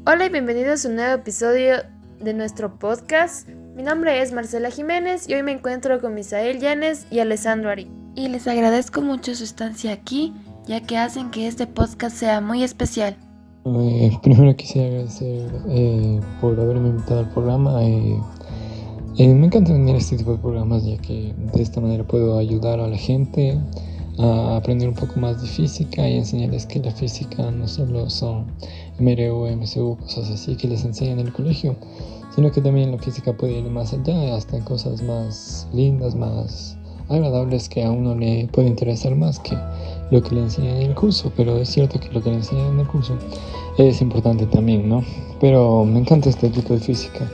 Hola y bienvenidos a un nuevo episodio de nuestro podcast. Mi nombre es Marcela Jiménez y hoy me encuentro con Misael Llanes y Alessandro Ari. Y les agradezco mucho su estancia aquí, ya que hacen que este podcast sea muy especial. Primero quisiera agradecer por haberme invitado al programa. Me encanta venir a este tipo de programas, ya que de esta manera puedo ayudar a la gente a aprender un poco más de física y enseñarles que la física no solo son MRU, MCU, cosas así que les enseñan en el colegio, sino que también la física puede ir más allá, hasta en cosas más lindas, más agradables, que a uno le puede interesar más que lo que le enseñan en el curso. Pero es cierto que lo que le enseñan en el curso es importante también, ¿no? Pero me encanta este tipo de física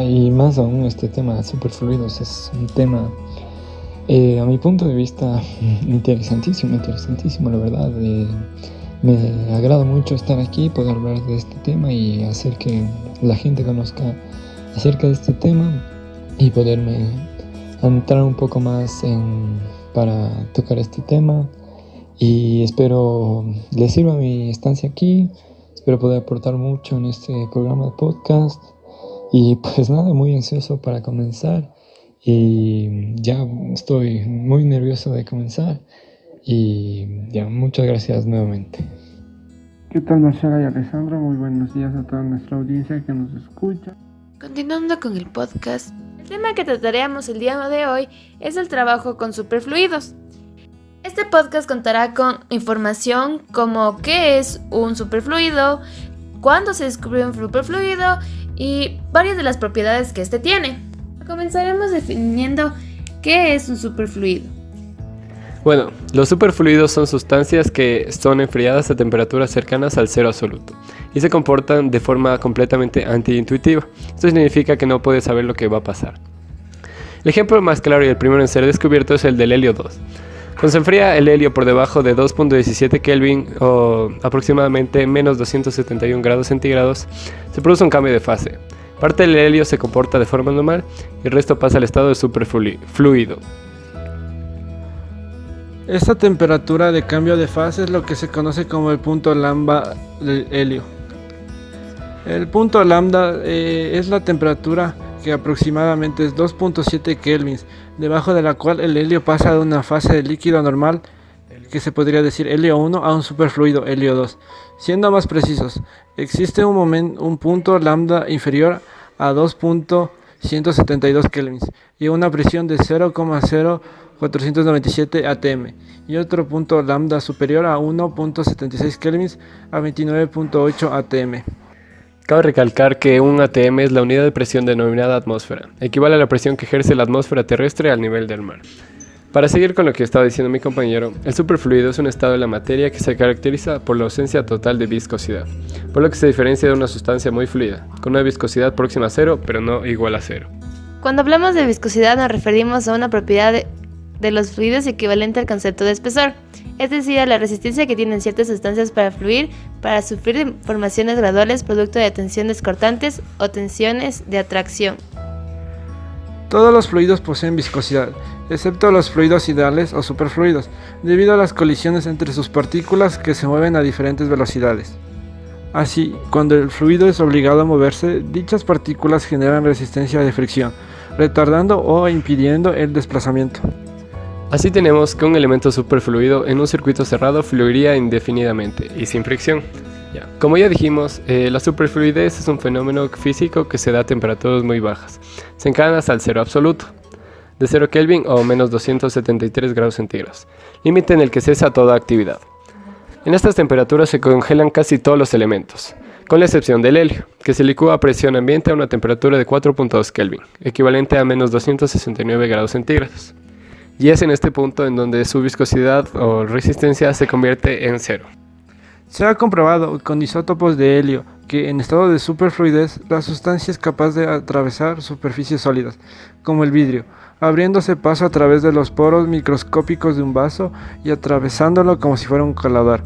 y más aún este tema de superfluidos. Es un tema, a mi punto de vista, interesantísimo, la verdad. Me agrada mucho estar aquí, poder hablar de este tema y hacer que la gente conozca acerca de este tema y poderme entrar un poco más para tocar este tema. Y espero les sirva mi estancia aquí, espero poder aportar mucho en este programa de podcast. Y pues nada, muy ansioso para comenzar y ya estoy muy nervioso de comenzar y ya, muchas gracias nuevamente. ¿Qué tal, Marcela y Alessandro? Muy buenos días a toda nuestra audiencia que nos escucha. Continuando con el podcast, el tema que trataremos el día de hoy es el trabajo con superfluidos. Este podcast contará con información como qué es un superfluido, cuándo se descubrió un superfluido y varias de las propiedades que este tiene. Comenzaremos definiendo qué es un superfluido. Bueno, los superfluidos son sustancias que son enfriadas a temperaturas cercanas al cero absoluto y se comportan de forma completamente antiintuitiva. Esto significa que no puedes saber lo que va a pasar. El ejemplo más claro y el primero en ser descubierto es el del helio 2. Cuando se enfría el helio por debajo de 2.17 Kelvin o aproximadamente menos 271 grados centígrados, se produce un cambio de fase. Parte del helio se comporta de forma normal y el resto pasa al estado de superfluido. Esta temperatura de cambio de fase es lo que se conoce como el punto lambda del helio. El punto lambda es la temperatura que aproximadamente es 2.7 kelvins, debajo de la cual el helio pasa de una fase de líquido normal, que se podría decir helio 1, a un superfluido helio 2. Siendo más precisos, existe un punto lambda inferior a 2.172 kelvins y una presión de 0,0497 atm, y otro punto lambda superior a 1.76 kelvins a 29.8 atm. Cabe recalcar que un atm es la unidad de presión denominada atmósfera. Equivale a la presión que ejerce la atmósfera terrestre al nivel del mar. Para seguir con lo que estaba diciendo mi compañero, el superfluido es un estado de la materia que se caracteriza por la ausencia total de viscosidad, por lo que se diferencia de una sustancia muy fluida, con una viscosidad próxima a cero, pero no igual a cero. Cuando hablamos de viscosidad nos referimos a una propiedad de los fluidos equivalente al concepto de espesor, es decir, a la resistencia que tienen ciertas sustancias para fluir, para sufrir deformaciones graduales producto de tensiones cortantes o tensiones de atracción. Todos los fluidos poseen viscosidad, excepto los fluidos ideales o superfluidos, debido a las colisiones entre sus partículas que se mueven a diferentes velocidades. Así, cuando el fluido es obligado a moverse, dichas partículas generan resistencia de fricción, retardando o impidiendo el desplazamiento. Así tenemos que un elemento superfluido en un circuito cerrado fluiría indefinidamente y sin fricción. Como ya dijimos, la superfluidez es un fenómeno físico que se da a temperaturas muy bajas, cercanas al cero absoluto, de 0 Kelvin o menos 273 grados centígrados, límite en el que cesa toda actividad. En estas temperaturas se congelan casi todos los elementos, con la excepción del helio, que se licúa a presión ambiente a una temperatura de 4.2 Kelvin, equivalente a menos 269 grados centígrados. Y es en este punto en donde su viscosidad o resistencia se convierte en cero. Se ha comprobado con isótopos de helio que en estado de superfluidez la sustancia es capaz de atravesar superficies sólidas, como el vidrio, abriéndose paso a través de los poros microscópicos de un vaso y atravesándolo como si fuera un colador.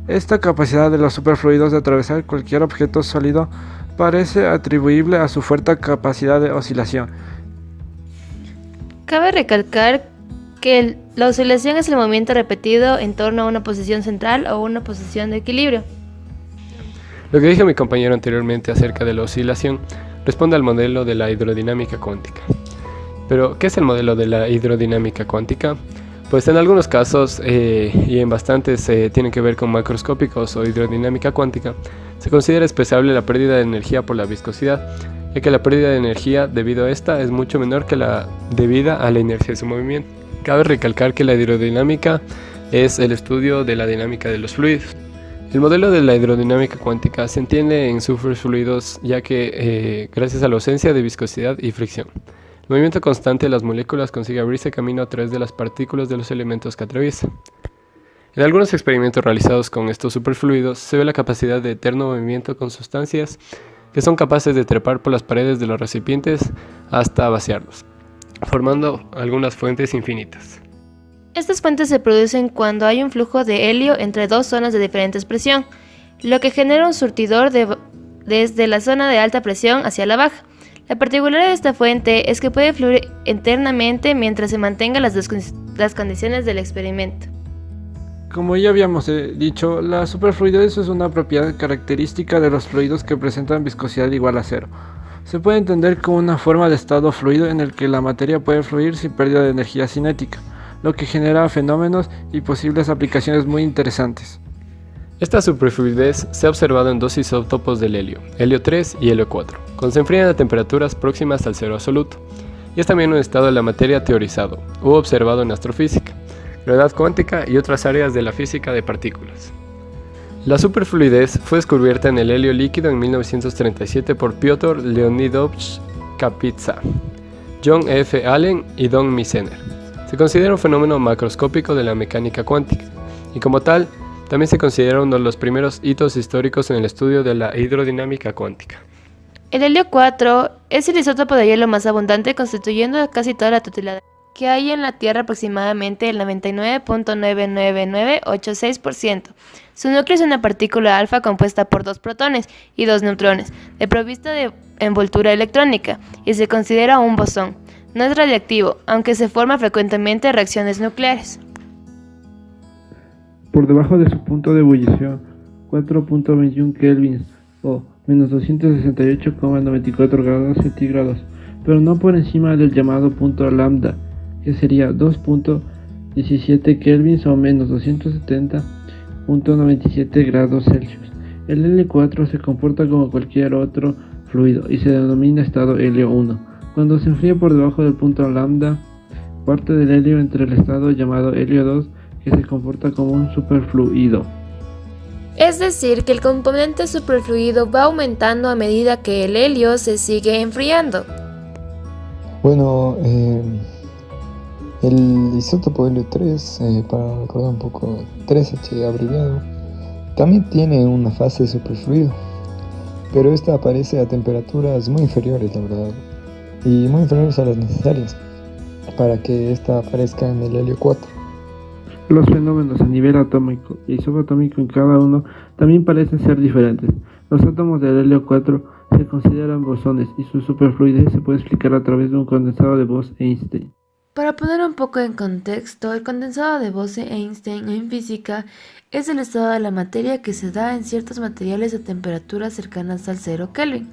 Esta capacidad de los superfluidos de atravesar cualquier objeto sólido parece atribuible a su fuerte capacidad de oscilación. Cabe recalcar que la oscilación es el movimiento repetido en torno a una posición central o una posición de equilibrio. Lo que dijo mi compañero anteriormente acerca de la oscilación responde al modelo de la hidrodinámica cuántica. Pero, ¿qué es el modelo de la hidrodinámica cuántica? Pues en algunos casos, y en bastantes tienen que ver con macroscópicos o hidrodinámica cuántica, se considera especiable la pérdida de energía por la viscosidad, ya que la pérdida de energía debido a esta es mucho menor que la debida a la inercia de su movimiento. Cabe recalcar que la hidrodinámica es el estudio de la dinámica de los fluidos. El modelo de la hidrodinámica cuántica se entiende en superfluidos ya que gracias a la ausencia de viscosidad y fricción, el movimiento constante de las moléculas consigue abrirse camino a través de las partículas de los elementos que atraviesan. En algunos experimentos realizados con estos superfluidos se ve la capacidad de eterno movimiento con sustancias que son capaces de trepar por las paredes de los recipientes hasta vaciarlos, formando algunas fuentes infinitas. Estas fuentes se producen cuando hay un flujo de helio entre dos zonas de diferente presión, lo que genera un surtidor desde la zona de alta presión hacia la baja. La particularidad de esta fuente es que puede fluir eternamente mientras se mantengan las condiciones del experimento. Como ya habíamos dicho, la superfluidez es una propiedad característica de los fluidos que presentan viscosidad igual a cero. Se puede entender como una forma de estado fluido en el que la materia puede fluir sin pérdida de energía cinética, lo que genera fenómenos y posibles aplicaciones muy interesantes. Esta superfluidez se ha observado en dos isótopos del helio, helio 3 y helio 4, cuando se enfrían a temperaturas próximas al cero absoluto, y es también un estado de la materia teorizado u observado en astrofísica, gravedad cuántica y otras áreas de la física de partículas. La superfluidez fue descubierta en el helio líquido en 1937 por Piotr Leonidovich Kapitsa, John F. Allen y Don Misener. Se considera un fenómeno macroscópico de la mecánica cuántica, y como tal, también se considera uno de los primeros hitos históricos en el estudio de la hidrodinámica cuántica. El helio 4 es el isótopo de hielo más abundante, constituyendo casi toda la totalidad que hay en la Tierra, aproximadamente el 99.99986%. Su núcleo es una partícula alfa compuesta por 2 protones y 2 neutrones, desprovista de envoltura electrónica, y se considera un bosón. No es radiactivo, aunque se forma frecuentemente en reacciones nucleares. Por debajo de su punto de ebullición, 4.21 kelvins o menos 268,94 grados centígrados, pero no por encima del llamado punto lambda, que sería 2.17 kelvins o menos 270,97 grados Celsius. El L4 se comporta como cualquier otro fluido y se denomina estado helio 1. Cuando se enfría por debajo del punto lambda, parte del helio entre el estado llamado helio 2, que se comporta como un superfluido. Es decir, que el componente superfluido va aumentando a medida que el helio se sigue enfriando. Bueno, el isótopo helio 3, para recordar un poco, 3H abreviado, también tiene una fase superfluido, pero esta aparece a temperaturas muy inferiores, la verdad, y muy inferiores a las necesarias para que esta aparezca en el helio 4. Los fenómenos a nivel atómico y subatómico en cada uno también parecen ser diferentes. Los átomos del helio 4 se consideran bosones y su superfluidez se puede explicar a través de un condensado de Bose-Einstein. Para poner un poco en contexto, el condensado de Bose-Einstein en física es el estado de la materia que se da en ciertos materiales a temperaturas cercanas al 0 Kelvin.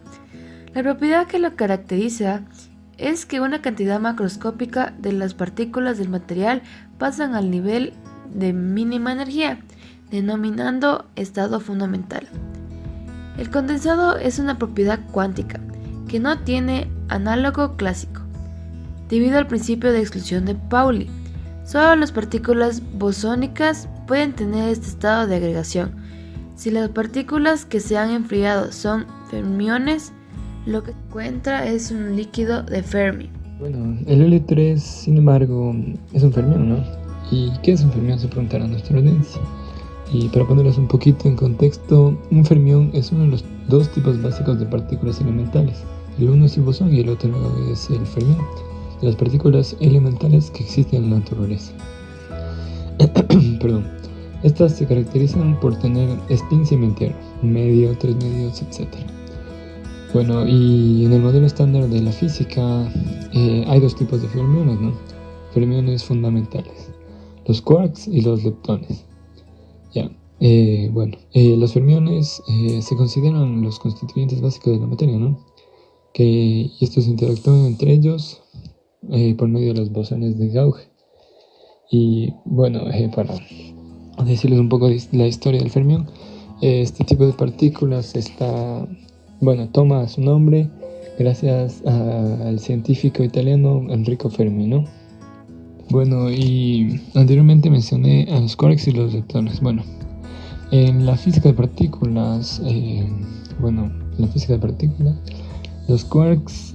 La propiedad que lo caracteriza es que una cantidad macroscópica de las partículas del material pasan al nivel de mínima energía, denominando estado fundamental. El condensado es una propiedad cuántica que no tiene análogo clásico, debido al principio de exclusión de Pauli. Solo las partículas bosónicas pueden tener este estado de agregación. Si las partículas que se han enfriado son fermiones, lo que se encuentra es un líquido de Fermi. Bueno, el helio 3, sin embargo, es un fermión, ¿no? ¿Y qué es un fermión?, se preguntará nuestra audiencia. Y para ponerlos un poquito en contexto, un fermión es uno de los dos tipos básicos de partículas elementales. El uno es el bosón y el otro es el fermión, de las partículas elementales que existen en la naturaleza. Perdón. Estas se caracterizan por tener spin semi-entero, medio, 3 medios, etc. Bueno, y en el modelo estándar de la física hay dos tipos de fermiones, ¿no? Fermiones fundamentales, los quarks y los leptones. Ya, Los fermiones se consideran los constituyentes básicos de la materia, ¿no? Que estos interactúan entre ellos por medio de los bosones de Gauge. Y bueno, para decirles un poco de la historia del fermión, este tipo de partículas toma su nombre gracias al científico italiano Enrico Fermi, ¿no? Bueno, y anteriormente mencioné a los quarks y los leptones. Bueno, en la física de partículas, los quarks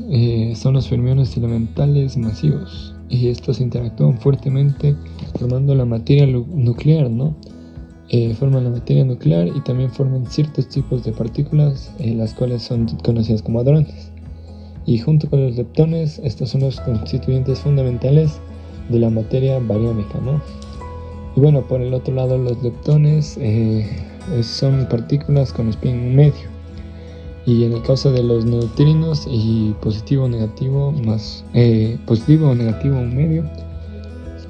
son los fermiones elementales masivos y estos interactúan fuertemente formando la materia nuclear, ¿no? Forman la materia nuclear y también forman ciertos tipos de partículas, las cuales son conocidas como hadrones. Y junto con los leptones, estos son los constituyentes fundamentales de la materia bariónica, ¿no? Y bueno, por el otro lado, los leptones son partículas con spin medio. Y en el caso de los neutrinos y positivo o negativo un medio.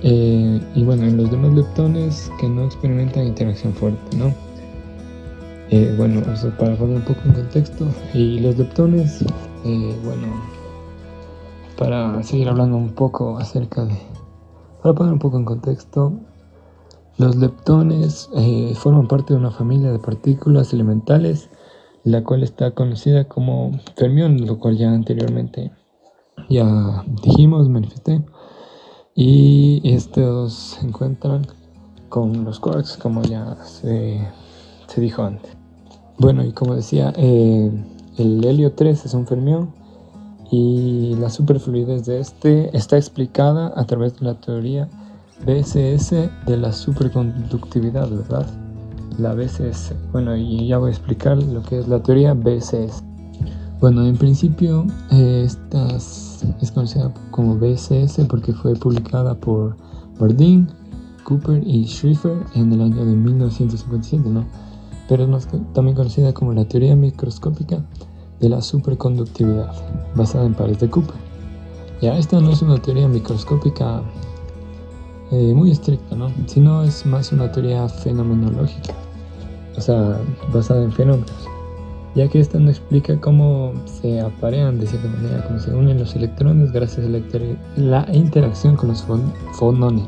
Y bueno, en los demás leptones que no experimentan interacción fuerte, ¿no? Eso para poner un poco en contexto. Y los leptones, para seguir hablando un poco para poner un poco en contexto, los leptones forman parte de una familia de partículas elementales, la cual está conocida como fermión, lo cual ya anteriormente manifesté. Y estos se encuentran con los quarks, como ya se dijo antes. Bueno, y como decía, el helio 3 es un fermión y la superfluidez de este está explicada a través de la teoría BSS de la superconductividad, ¿verdad? La BSS. Bueno, y ya voy a explicar lo que es la teoría BSS. Bueno, en principio esta es conocida como BSS porque fue publicada por Bardeen, Cooper y Schrieffer en el año de 1957, ¿no? Pero es también conocida como la teoría microscópica de la superconductividad, basada en pares de Cooper. Ya, esta no es una teoría microscópica muy estricta, ¿no? Sino es más una teoría fenomenológica, o sea, basada en fenómenos, ya que esta no explica cómo se aparean de cierta manera, cómo se unen los electrones gracias a la interacción con los fonones,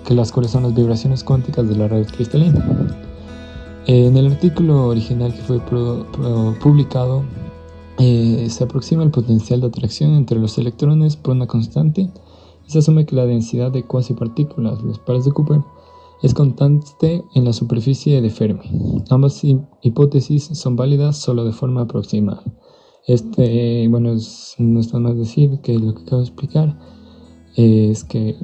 que las cuales son las vibraciones cuánticas de la red cristalina. En el artículo original que fue publicado, se aproxima el potencial de atracción entre los electrones por una constante y se asume que la densidad de cuasipartículas, los pares de Cooper, es constante en la superficie de Fermi. Ambas hipótesis son válidas solo de forma aproximada. No está más decir que lo que acabo de explicar es que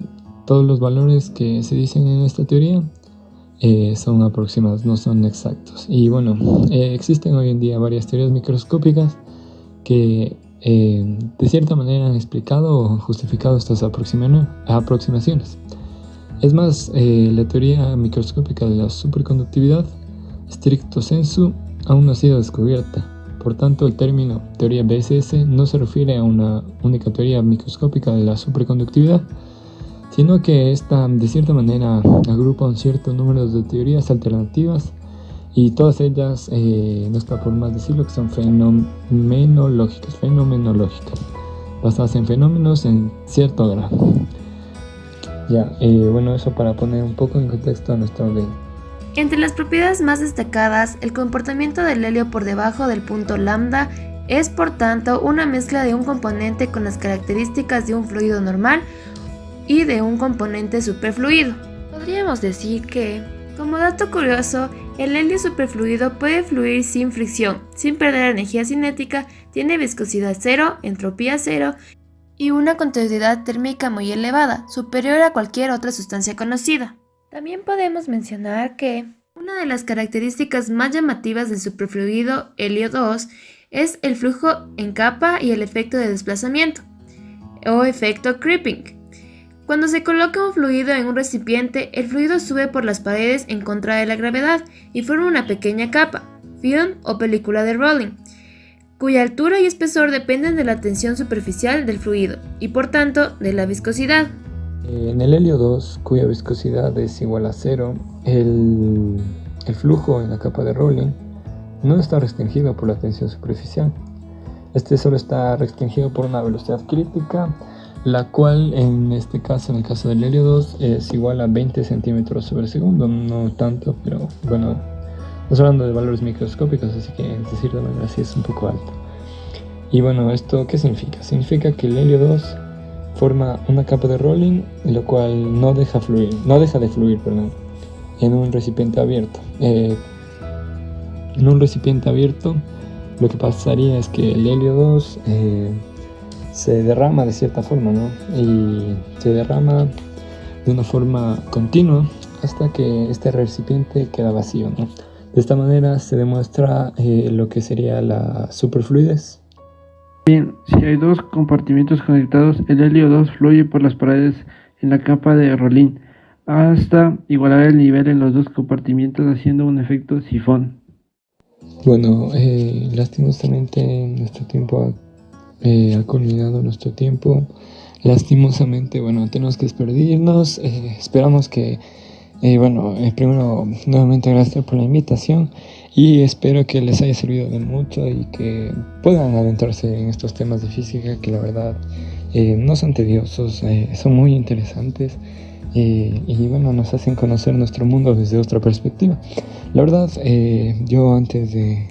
todos los valores que se dicen en esta teoría son aproximados, no son exactos. Y existen hoy en día varias teorías microscópicas que de cierta manera han explicado o justificado estas aproximaciones. Es más, la teoría microscópica de la superconductividad, stricto sensu, aún no ha sido descubierta. Por tanto, el término teoría BSS no se refiere a una única teoría microscópica de la superconductividad, sino que esta de cierta manera agrupa un cierto número de teorías alternativas y todas ellas, no está por más decirlo, que son fenomenológicas, basadas en fenómenos en cierto grado. Eso para poner un poco en contexto a nuestra ley. Entre las propiedades más destacadas, el comportamiento del helio por debajo del punto lambda es, por tanto, una mezcla de un componente con las características de un fluido normal y de un componente superfluido. Podríamos decir que, como dato curioso, el helio superfluido puede fluir sin fricción, sin perder energía cinética, tiene viscosidad cero, entropía cero y una continuidad térmica muy elevada, superior a cualquier otra sustancia conocida. También podemos mencionar que una de las características más llamativas del superfluido helio 2 es el flujo en capa y el efecto de desplazamiento, o efecto creeping. Cuando se coloca un fluido en un recipiente, el fluido sube por las paredes en contra de la gravedad y forma una pequeña capa, film o película de Rowling, cuya altura y espesor dependen de la tensión superficial del fluido y por tanto de la viscosidad. En el helio 2, cuya viscosidad es igual a cero, el el flujo en la capa de Rowling no está restringido por la tensión superficial. Este solo está restringido por una velocidad crítica, la cual en el caso del helio 2, es igual a 20 centímetros sobre segundo. No tanto, pero bueno, estamos hablando de valores microscópicos, así que de cierta manera sí es un poco alto. Y bueno, ¿esto qué significa? Significa que el helio 2 forma una capa de Rowling, lo cual no deja de fluir, en un recipiente abierto. En un recipiente abierto, lo que pasaría es que el helio 2 se derrama de cierta forma, ¿no? Y se derrama de una forma continua hasta que este recipiente queda vacío, ¿no? De esta manera se demuestra lo que sería la superfluidez. Bien, si hay dos compartimentos conectados, el helio 2 fluye por las paredes en la capa de Rowling hasta igualar el nivel en los dos compartimentos, haciendo un efecto sifón. Bueno, lastimosamente nuestro tiempo ha culminado nuestro tiempo. Lastimosamente, bueno, tenemos que despedirnos. Esperamos que, primero, nuevamente gracias por la invitación y espero que les haya servido de mucho y que puedan adentrarse en estos temas de física que la verdad no son tediosos, son muy interesantes. Y bueno, nos hacen conocer nuestro mundo desde otra perspectiva. La verdad, yo antes de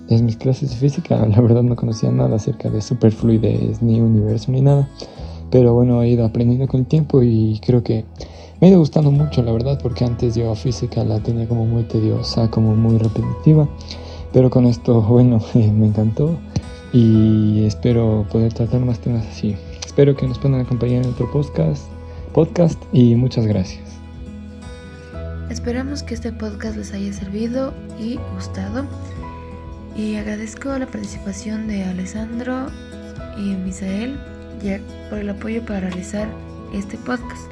mis clases de física, la verdad no conocía nada acerca de superfluidez, ni universo, ni nada. Pero bueno, he ido aprendiendo con el tiempo y creo que me ha ido gustando mucho, la verdad, porque antes yo física la tenía como muy tediosa, como muy repetitiva. Pero con esto, bueno, me encantó y espero poder tratar más temas así. Espero que nos puedan acompañar en otro podcast y muchas gracias. Esperamos que este podcast les haya servido y gustado. Y agradezco la participación de Alessandro y Misael por el apoyo para realizar este podcast.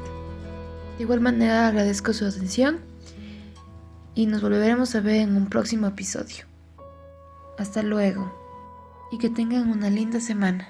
De igual manera agradezco su atención y nos volveremos a ver en un próximo episodio. Hasta luego y que tengan una linda semana.